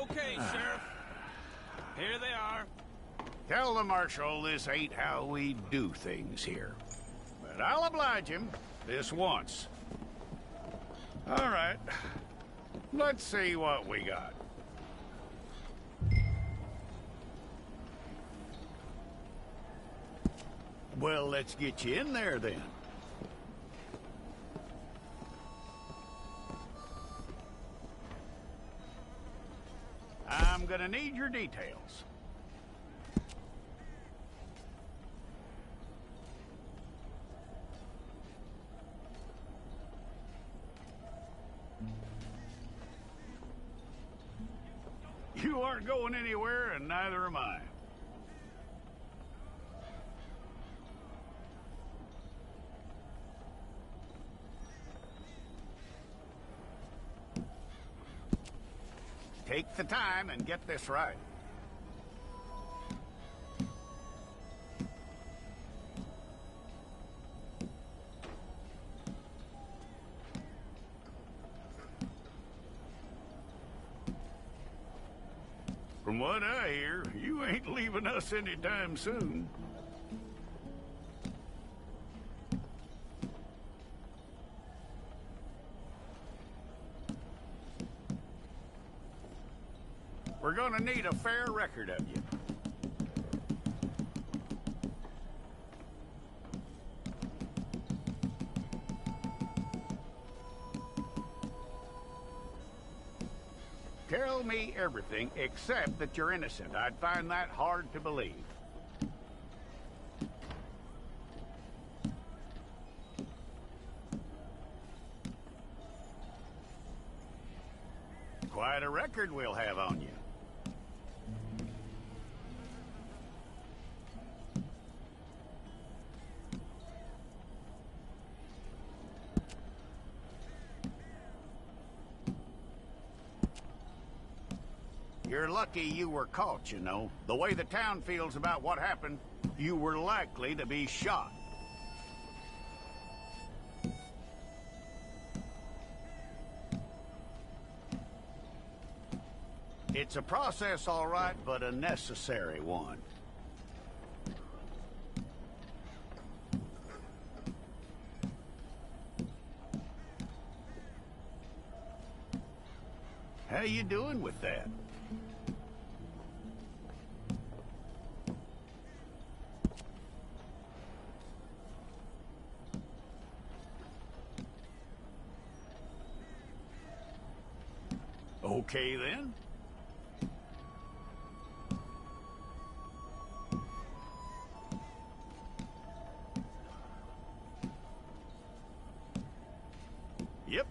Okay, Sheriff. Here they are. Tell the Marshal this ain't how we do things here. But I'll oblige him this once. All right. Let's see what we got. Well, let's get you in there then. I'm gonna need your details. You aren't going anywhere, and neither am I. Take the time and get this right. From what I hear, you ain't leaving us anytime soon. We're gonna need a fair record of you. Tell me everything except that you're innocent. I'd find that hard to believe. Quite a record we'll have on you. You're lucky you were caught, you know. The way the town feels about what happened, you were likely to be shot. It's a process, all right, but a necessary one. How you doing with that? Okay, then. Yep.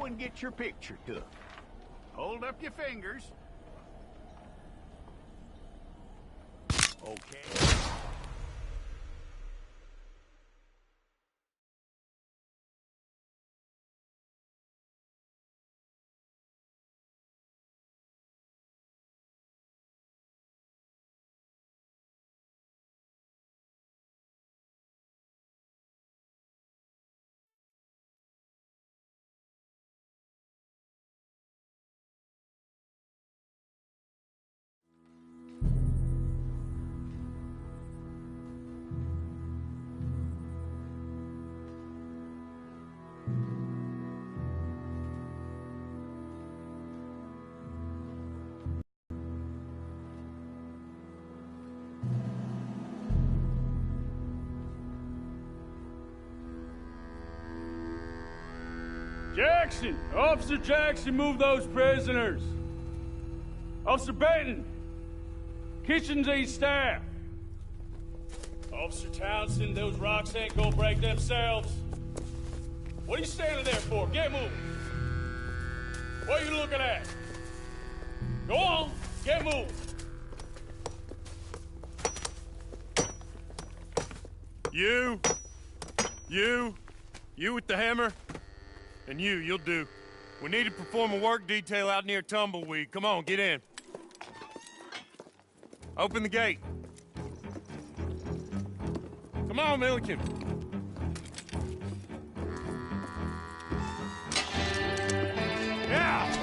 go and get your picture took. Hold up your fingers. Okay. Jackson! Officer Jackson, move those prisoners! Officer Benton! Kitchens ain't staff! Officer Townsend, those rocks ain't gonna break themselves. What are you standing there for? Get moving! What are you looking at? Go on, get moving! You with the hammer? And you'll do. We need to perform a work detail out near Tumbleweed. Come on, get in. Open the gate. Come on, Milliken. Yeah!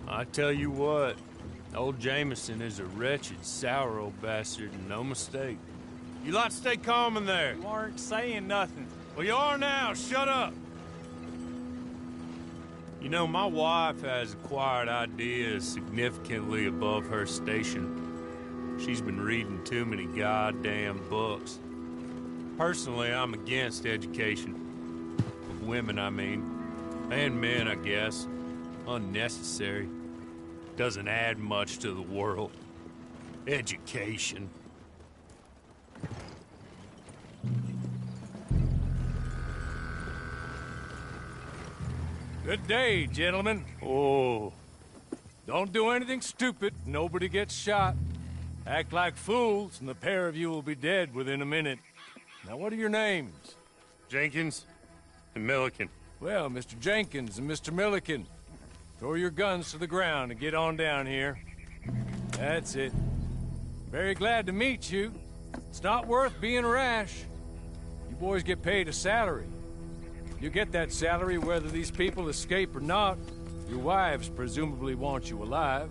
I tell you what, old Jameson is a wretched, sour old bastard, and no mistake. You lot stay calm in there. You aren't saying nothing. Well, you are now. Shut up. You know, my wife has acquired ideas significantly above her station. She's been reading too many goddamn books. Personally, I'm against education. Of women, I mean. And men, I guess. Unnecessary. Doesn't add much to the world. Education. Good day, gentlemen. Oh. Don't do anything stupid. Nobody gets shot. Act like fools, and the pair of you will be dead within a minute. Now, what are your names? Jenkins and Milliken. Well, Mr. Jenkins and Mr. Milliken, throw your guns to the ground and get on down here. That's it. Very glad to meet you. It's not worth being rash. You boys get paid a salary. You get that salary whether these people escape or not. Your wives presumably want you alive.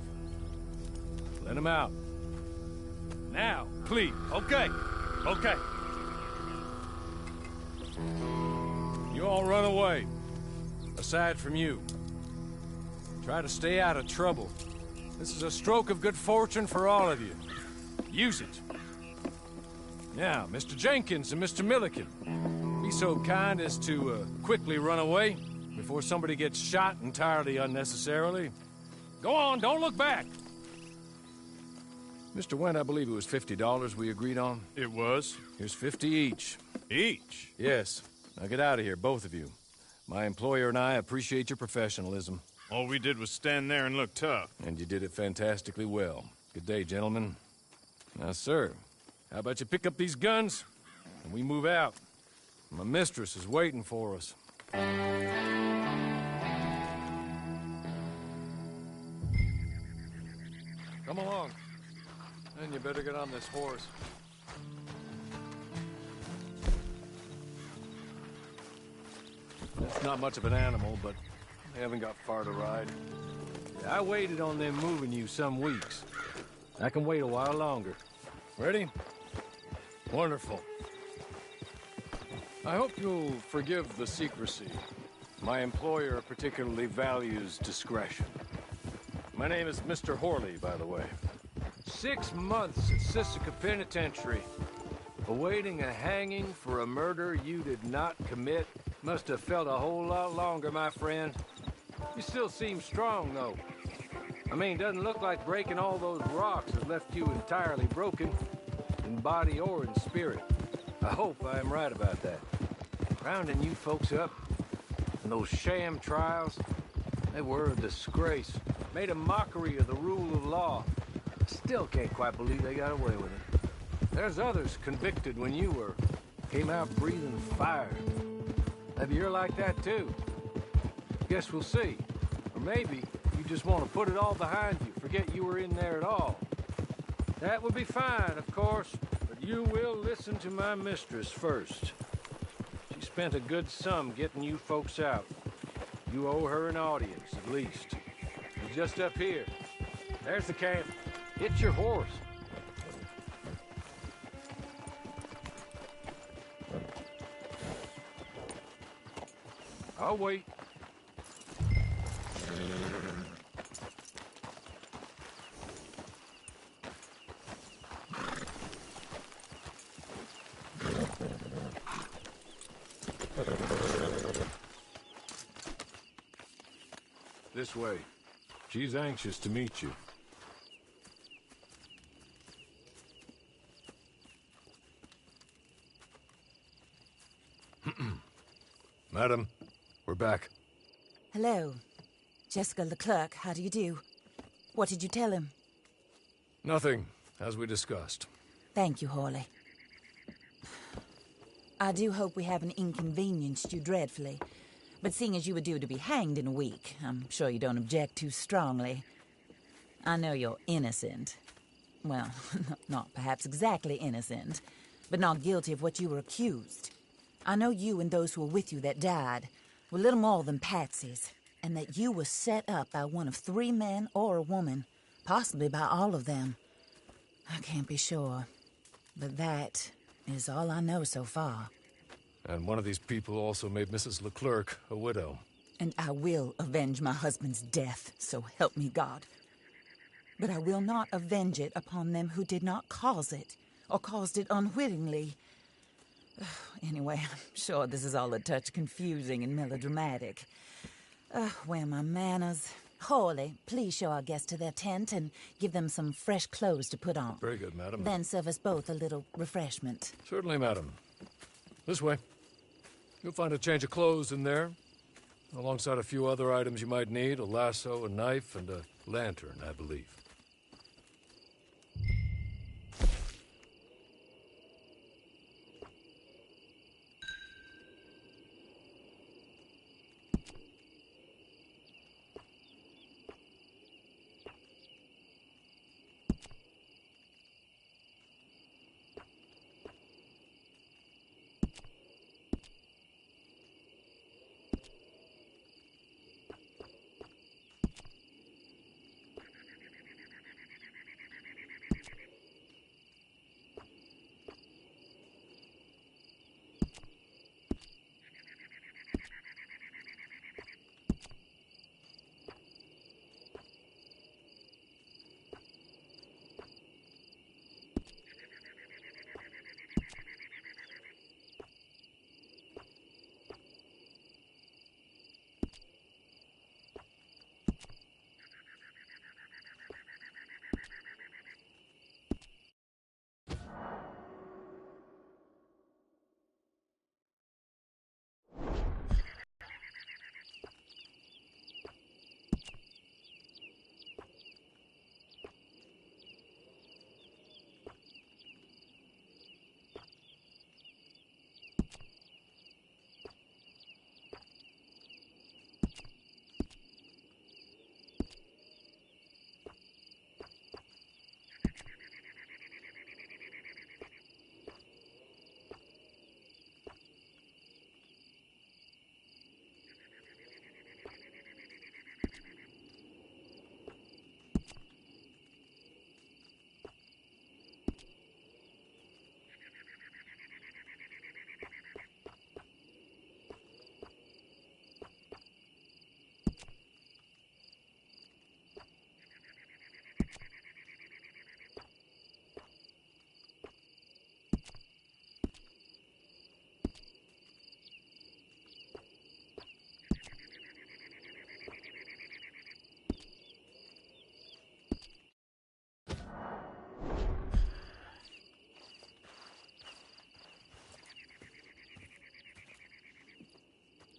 Let them out. Now, please. Okay. You all run away. Aside from you. Try to stay out of trouble. This is a stroke of good fortune for all of you. Use it. Now, Mr. Jenkins and Mr. Milliken, be so kind as to quickly run away before somebody gets shot entirely unnecessarily. Go on, don't look back. Mr. Wendt, I believe it was $50 we agreed on. It was. Here's 50 each. Each? Yes. Now get out of here, both of you. My employer and I appreciate your professionalism. All we did was stand there and look tough. And you did it fantastically well. Good day, gentlemen. Now, sir, how about you pick up these guns and we move out? My mistress is waiting for us. Come along. And you better get on this horse. It's not much of an animal, but they haven't got far to ride. I waited on them moving you some weeks. I can wait a while longer. Ready? Wonderful. I hope you'll forgive the secrecy. My employer particularly values discretion. My name is Mr. Horley, by the way. 6 months at Sisika Penitentiary, awaiting a hanging for a murder you did not commit Must have felt a whole lot longer, my friend. You still seem strong, though. I mean, doesn't look like breaking all those rocks has left you entirely broken, in body or in spirit. I hope I am right about that. Rounding you folks up, and those sham trials, they were a disgrace. Made a mockery of the rule of law. Still can't quite believe they got away with it. There's others convicted when you were. Came out breathing fire. Maybe you're like that too. Guess we'll see. Or maybe you just want to put it all behind you, forget you were in there at all. That would be fine, of course, but you will listen to my mistress first. She spent a good sum getting you folks out. You owe her an audience, at least. She's just up here. There's the camp. Get your horse. I'll wait. This way. She's anxious to meet you. Madam, we're back. Hello. Jessica Leclerc, how do you do? What did you tell him? Nothing, as we discussed. Thank you, Hawley. I do hope we haven't inconvenienced you dreadfully. But seeing as you were due to be hanged in a week, I'm sure you don't object too strongly. I know you're innocent. Well, not perhaps exactly innocent, but not guilty of what you were accused. I know you and those who were with you that died were little more than patsies, and that you were set up by one of 3 men or a woman, possibly by all of them. I can't be sure, but that is all I know so far. And one of these people also made Mrs. Leclerc a widow. And I will avenge my husband's death, so help me God. But I will not avenge it upon them who did not cause it, or caused it unwittingly. Anyway, I'm sure this is all a touch confusing and melodramatic. Where are my manners? Hawley, please show our guests to their tent and give them some fresh clothes to put on. Very good, madam. Then serve us both a little refreshment. Certainly, madam. This way. You'll find a change of clothes in there, alongside a few other items you might need, a lasso, a knife, and a lantern, I believe.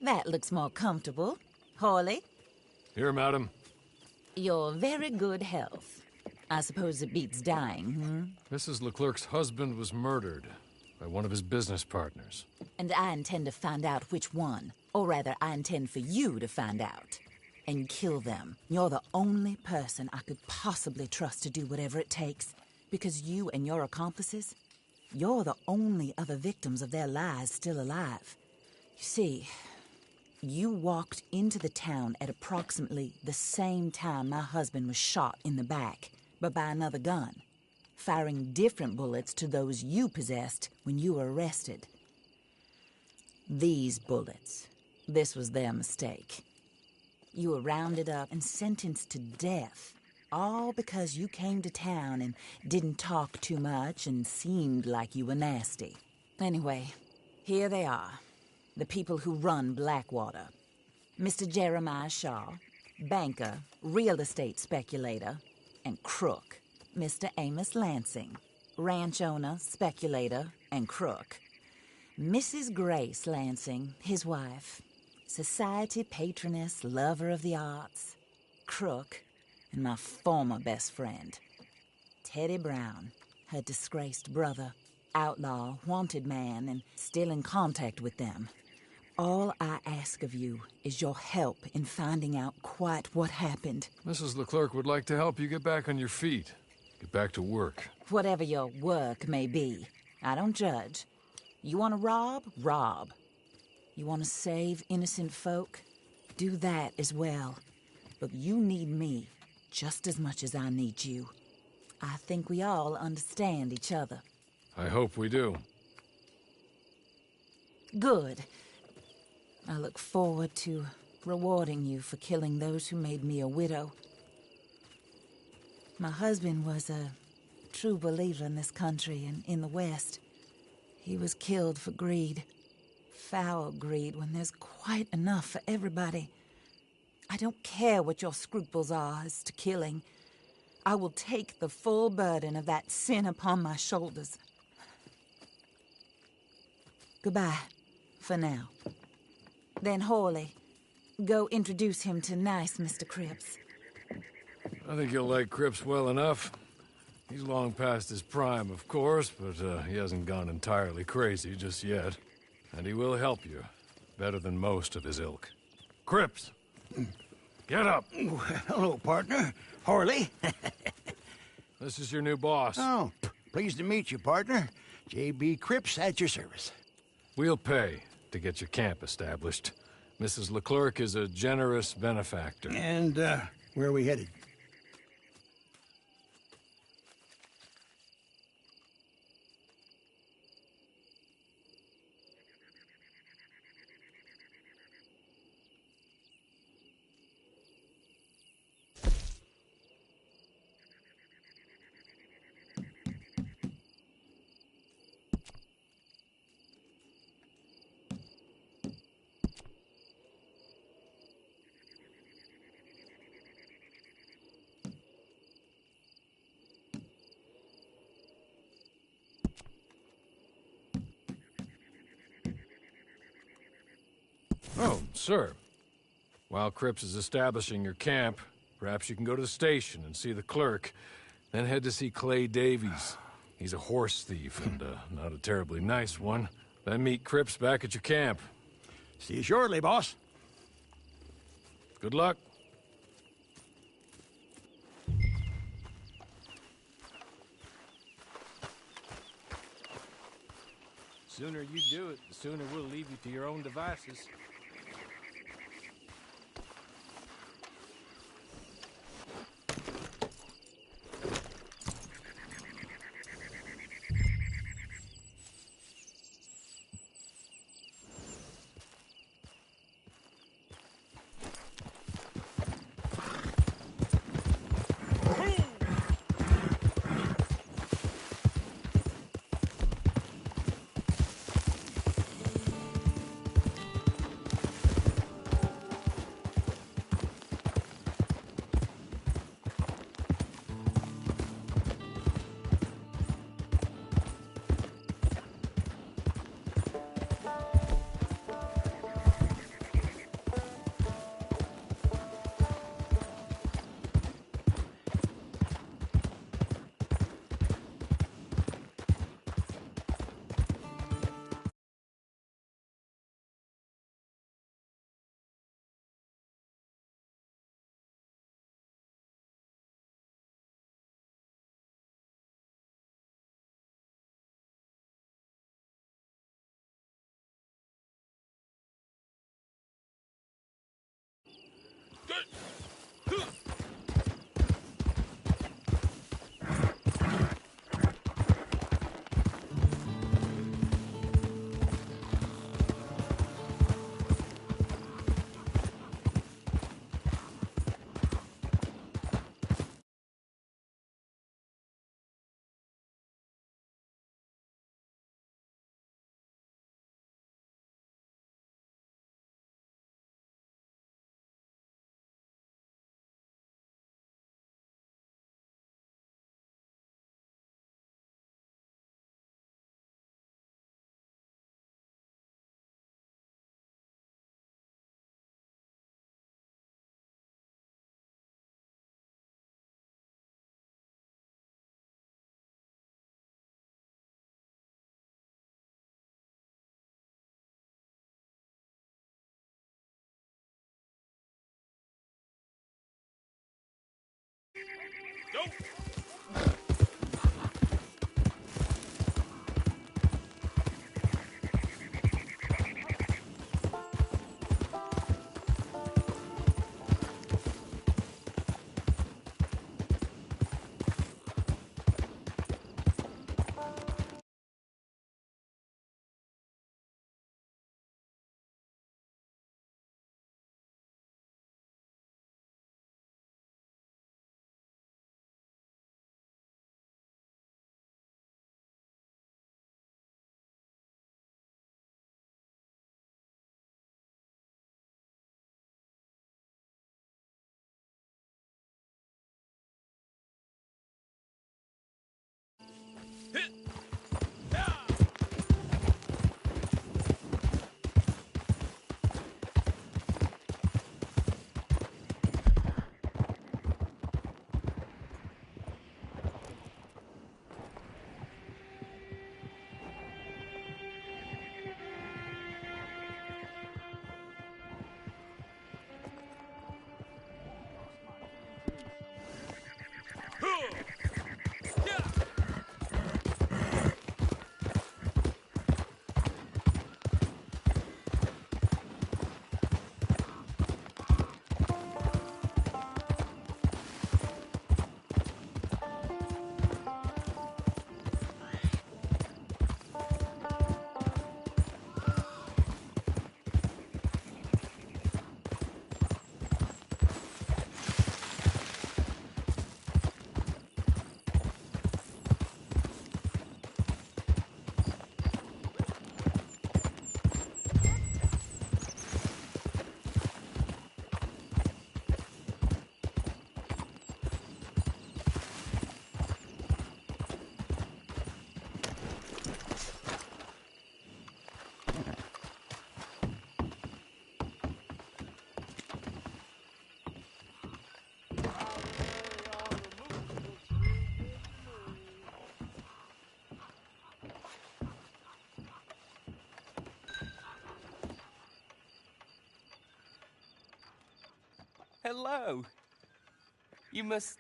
That looks more comfortable. Hawley, Here, madam. your very good health. I suppose it beats dying, Mrs. Leclerc's husband was murdered by one of his business partners. And I intend to find out which one. Or rather, I intend for you to find out. And kill them. You're the only person I could possibly trust to do whatever it takes. Because you and your accomplices, you're the only other victims of their lies still alive. You see, you walked into the town at approximately the same time my husband was shot in the back, but by another gun, firing different bullets to those you possessed when you were arrested. These bullets, this was their mistake. You were rounded up and sentenced to death, all because you came to town and didn't talk too much and seemed like you were nasty. Anyway, here they are, the people who run Blackwater. Mr. Jeremiah Shaw, banker, real estate speculator, and crook. Mr. Amos Lansing, ranch owner, speculator, and crook. Mrs. Grace Lansing, his wife, society patroness, lover of the arts, crook, and my former best friend, Teddy Brown, her disgraced brother, outlaw, wanted man, and still in contact with them. All I ask of you is your help in finding out quite what happened. Mrs. Leclerc would like to help you get back on your feet. Get back to work. Whatever your work may be, I don't judge. You want to rob? Rob. You want to save innocent folk? Do that as well. But you need me just as much as I need you. I think we all understand each other. I hope we do. Good. I look forward to rewarding you for killing those who made me a widow. My husband was a true believer in this country and in the West. He was killed for greed. Foul greed when there's quite enough for everybody. I don't care what your scruples are as to killing. I will take the full burden of that sin upon my shoulders. Goodbye, for now. Then Hawley, go introduce him to nice Mr. Cripps. I think you'll like Cripps well enough. He's long past his prime, of course, but he hasn't gone entirely crazy just yet. And he will help you, better than most of his ilk. Cripps! Get up! Hello, partner. Harley. This is your new boss. Oh, pleased to meet you, partner. J.B. Cripps at your service. We'll pay to get your camp established. Mrs. Leclerc is a generous benefactor. And, where are we headed? Oh, sir. While Cripps is establishing your camp, perhaps you can go to the station and see the clerk, then head to see Clay Davies. He's a horse thief and not a terribly nice one. Then meet Cripps back at your camp. See you shortly, boss. Good luck. Sooner you do it, the sooner we'll leave you to your own devices. Hello. You must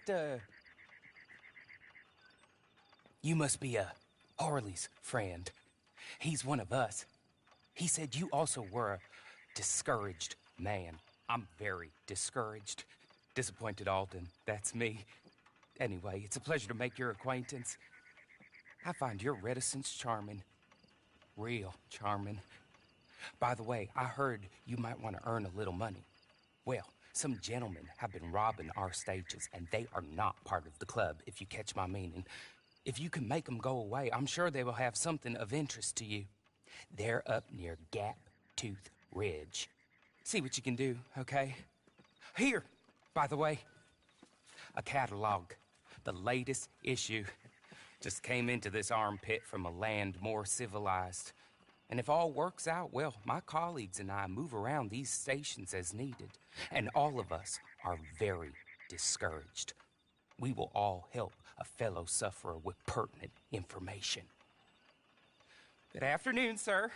be Harley's friend. He's one of us. He said you also were a discouraged man. I'm very discouraged. Disappointed Alden, that's me. Anyway, it's a pleasure to make your acquaintance. I find your reticence charming. Real charming. By the way, I heard you might want to earn a little money. Well, some gentlemen have been robbing our stages, and they are not part of the club, if you catch my meaning. If you can make them go away, I'm sure they will have something of interest to you. They're up near Gap Tooth Ridge. See what you can do, okay? Here, by the way, a catalog. The latest issue. Just came into this armpit from a land more civilized. And if all works out, well, my colleagues and I move around these stations as needed. And all of us are very discouraged. We will all help a fellow sufferer with pertinent information. Good afternoon, sir.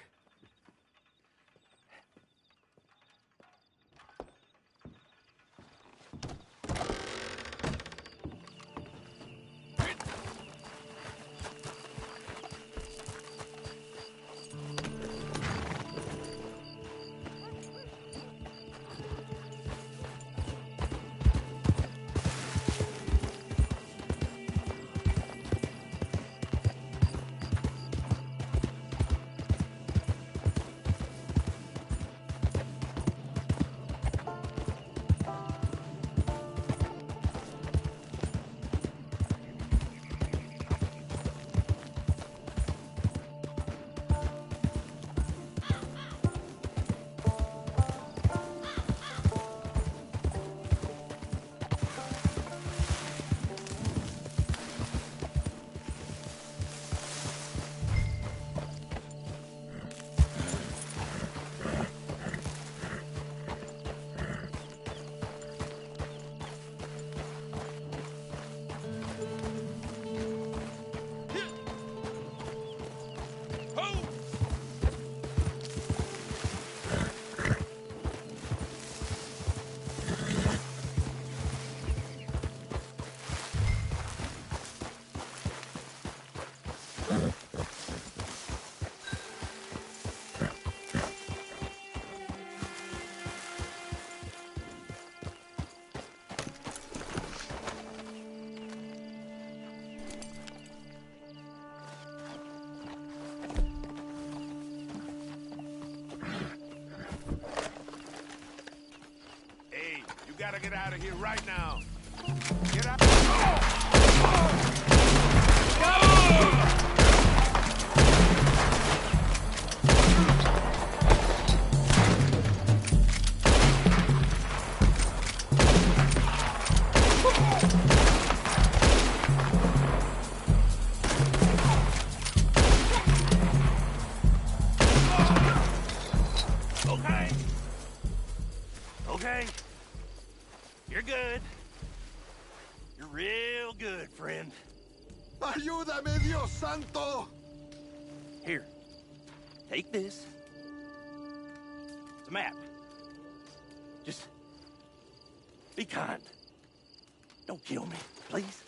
gotta get out of here right now. Get out. Okay. Okay. You're good. You're real good, friend. Ayúdame, Dios santo! Here. Take this. It's a map. Just be kind. Don't kill me, please.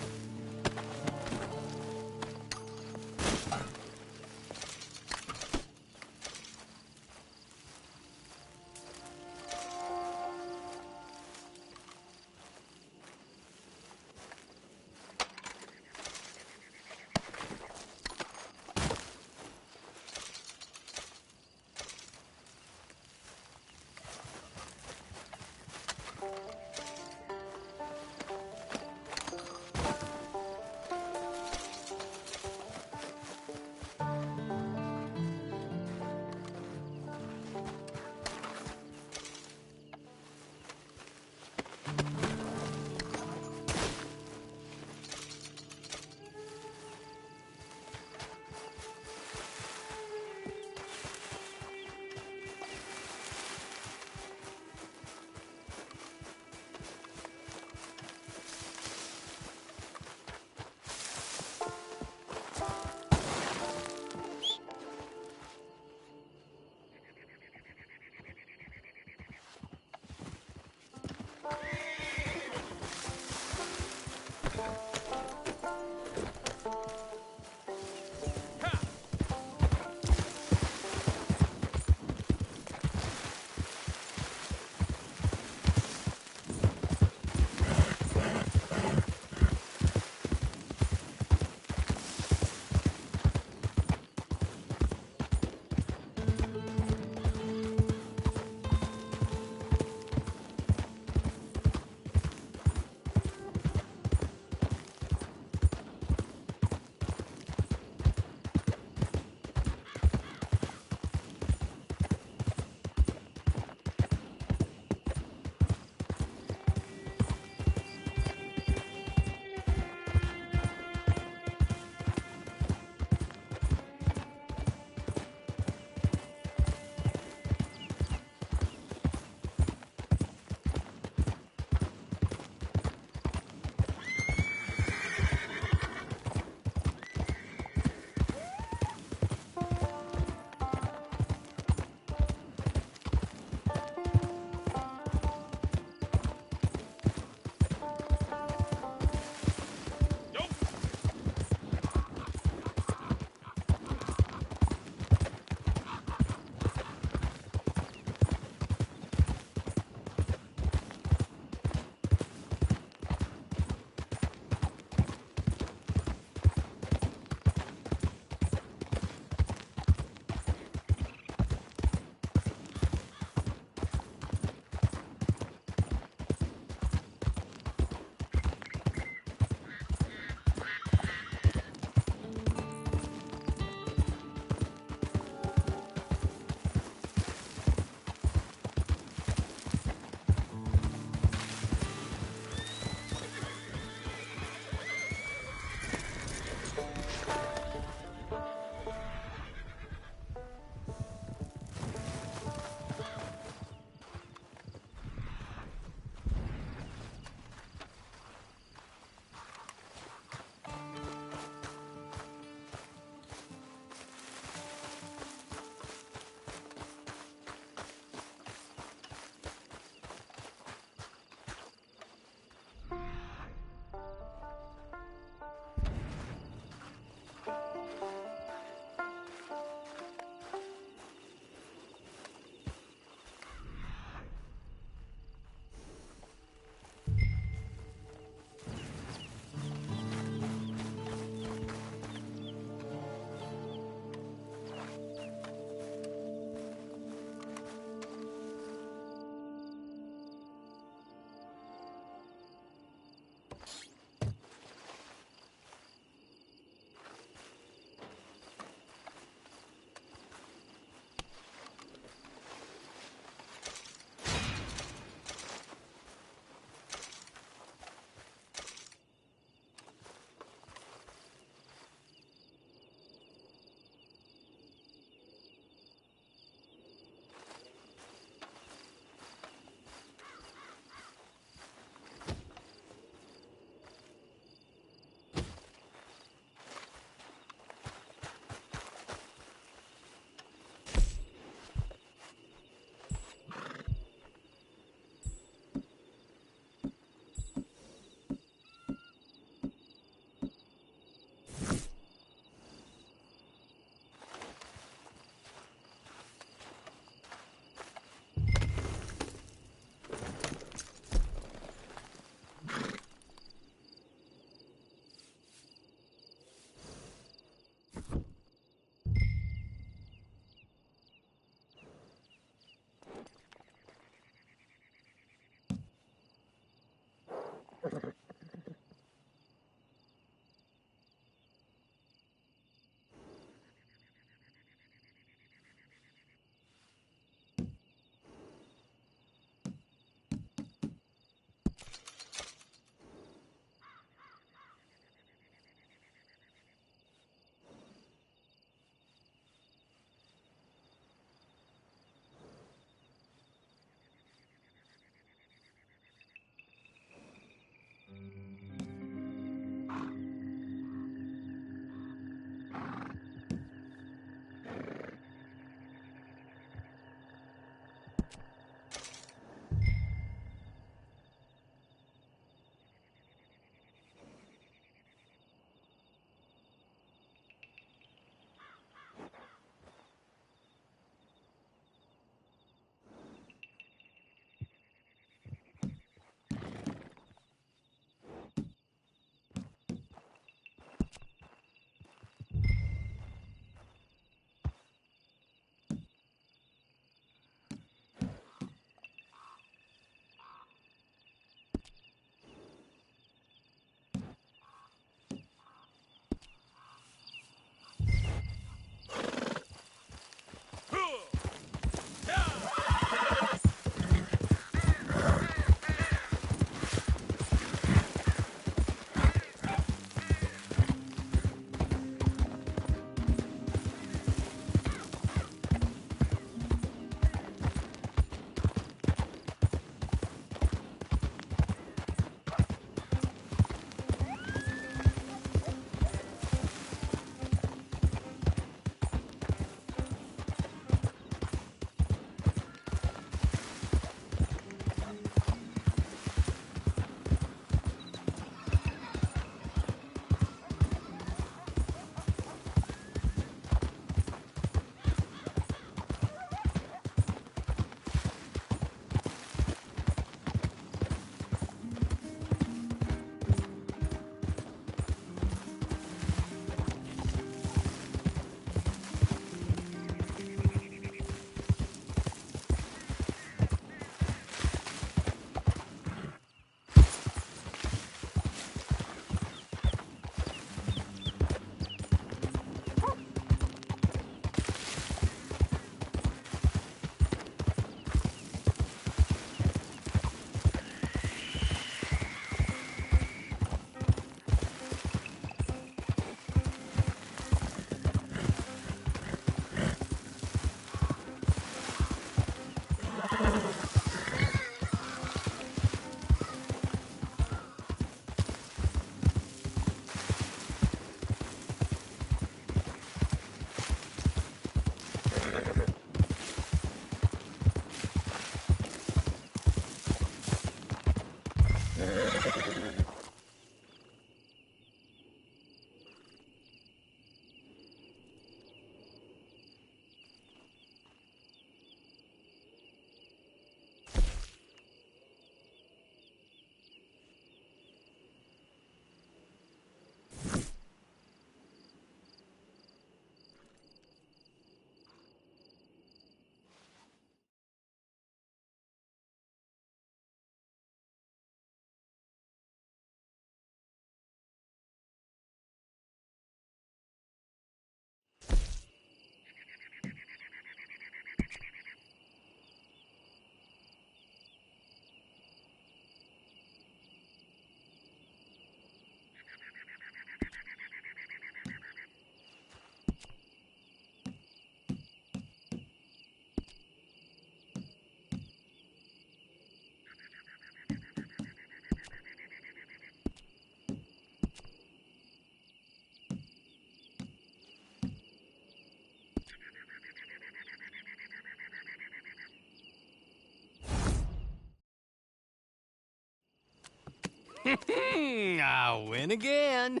I win again.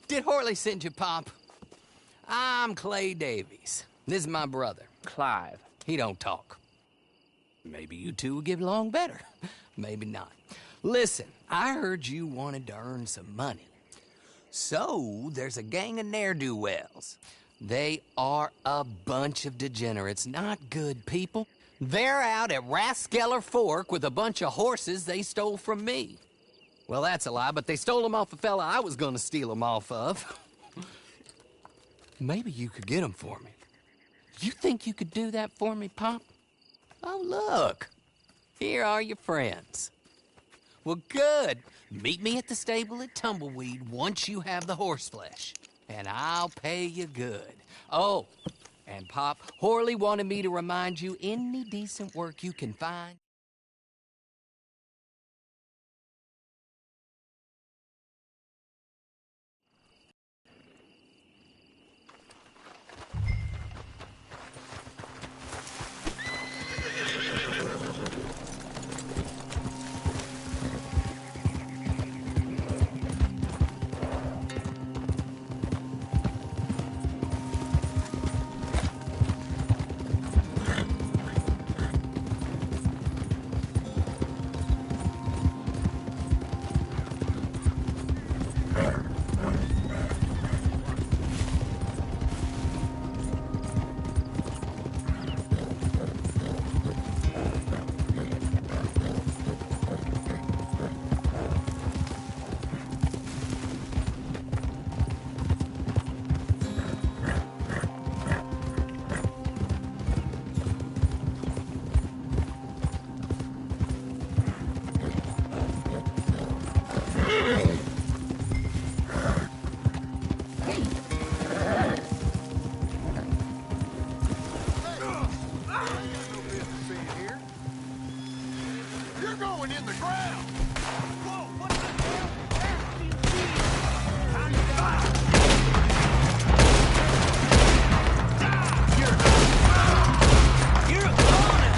Did Horley send you, Pop? I'm Clay Davies. This is my brother, Clive. He don't talk. Maybe you two will get along better. Maybe not. Listen, I heard you wanted to earn some money. So, there's a gang of ne'er-do-wells. They are a bunch of degenerates, not good people. They're out at Raskeller Fork with a bunch of horses they stole from me. Well, that's a lie, but they stole them off a fella I was gonna steal them off of. Maybe you could get them for me. You think you could do that for me, Pop? Oh, look. Here are your friends. Well, good. Meet me at the stable at Tumbleweed once you have the horse flesh, and I'll pay you good. Oh, and Pop, Horley wanted me to remind you any decent work you can find. You're going in the ground! Whoa, what the hell? You're a goner!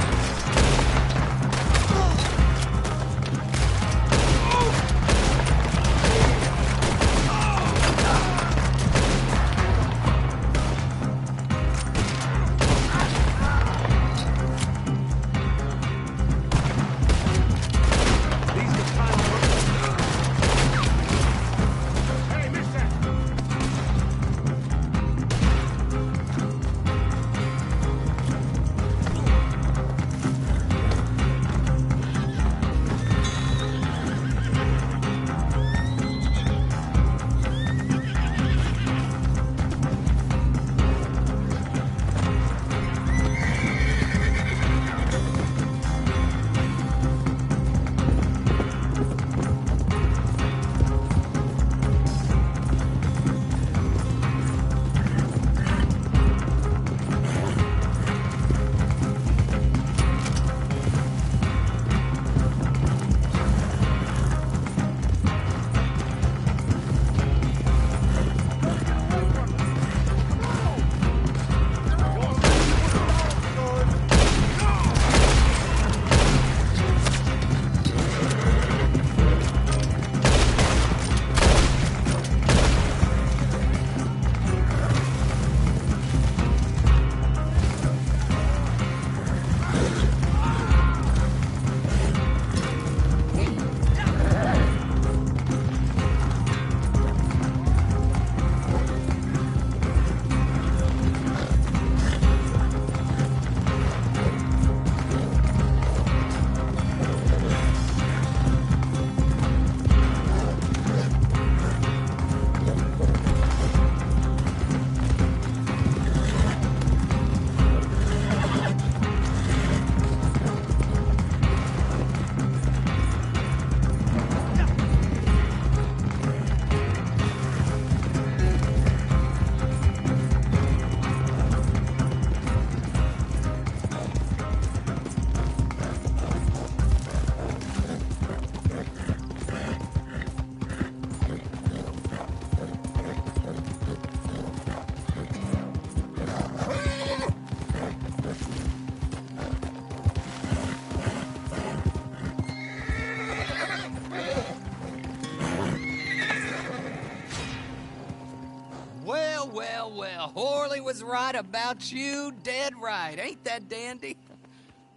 Well, Horley was right about you, dead right. Ain't that dandy?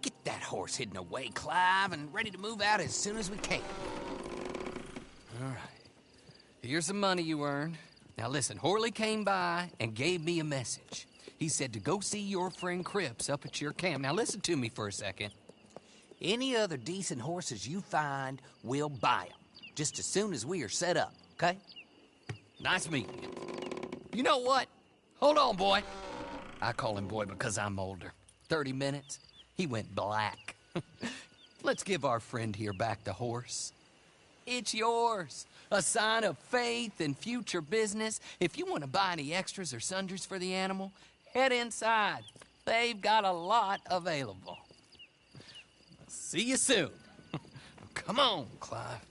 Get that horse hidden away, Clive, and ready to move out as soon as we can. All right. Here's the money you earned. Now listen, Horley came by and gave me a message. He said to go see your friend Cripps up at your camp. Now listen to me for a second. Any other decent horses you find, we'll buy them. just as soon as we are set up, okay? Nice meeting you. You know what? Hold on, boy. I call him boy because I'm older. 30 minutes, he went black. Let's give our friend here back the horse. It's yours. A sign of faith and future business. If you want to buy any extras or sundries for the animal, head inside. They've got a lot available. See you soon. Come on, Clive.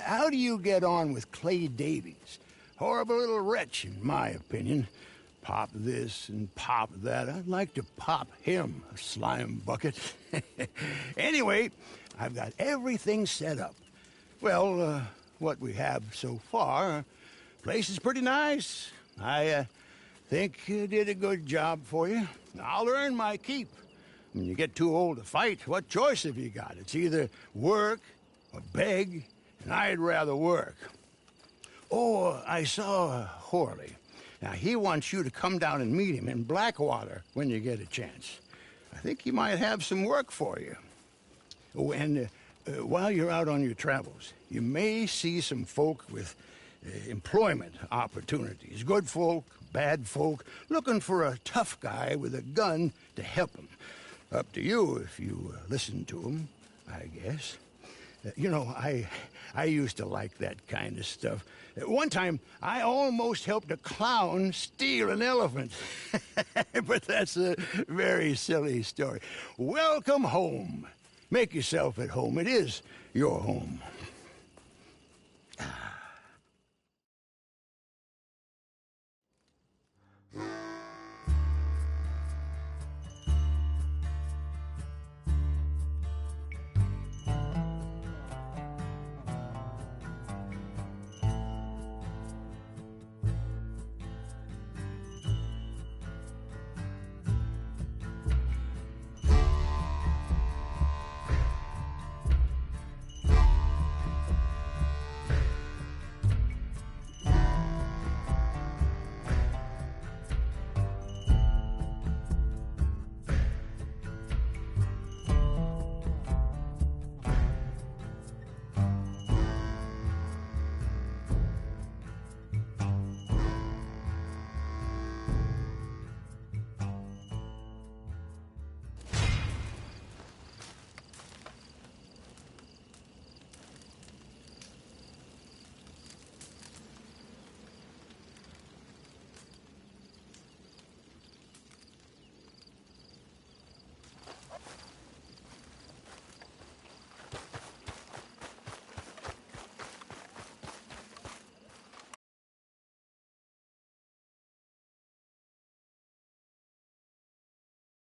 how do you get on with Clay Davies? Horrible little wretch, in my opinion. Pop this and pop that. I'd like to pop him, a slime bucket. Anyway, I've got everything set up. Well, what we have so far, place is pretty nice. I think you did a good job for you. I'll earn my keep. When you get too old to fight, what choice have you got? It's either work or beg, and I'd rather work. Oh, I saw Horley. Now, he wants you to come down and meet him in Blackwater when you get a chance. I think he might have some work for you. Oh, and while you're out on your travels, you may see some folk with employment opportunities. Good folk, bad folk, looking for a tough guy with a gun to help them. Up to you if you listen to them, I guess. You know, I used to like that kind of stuff. One time, I almost helped a clown steal an elephant. But that's a very silly story. Welcome home. Make yourself at home. It is your home.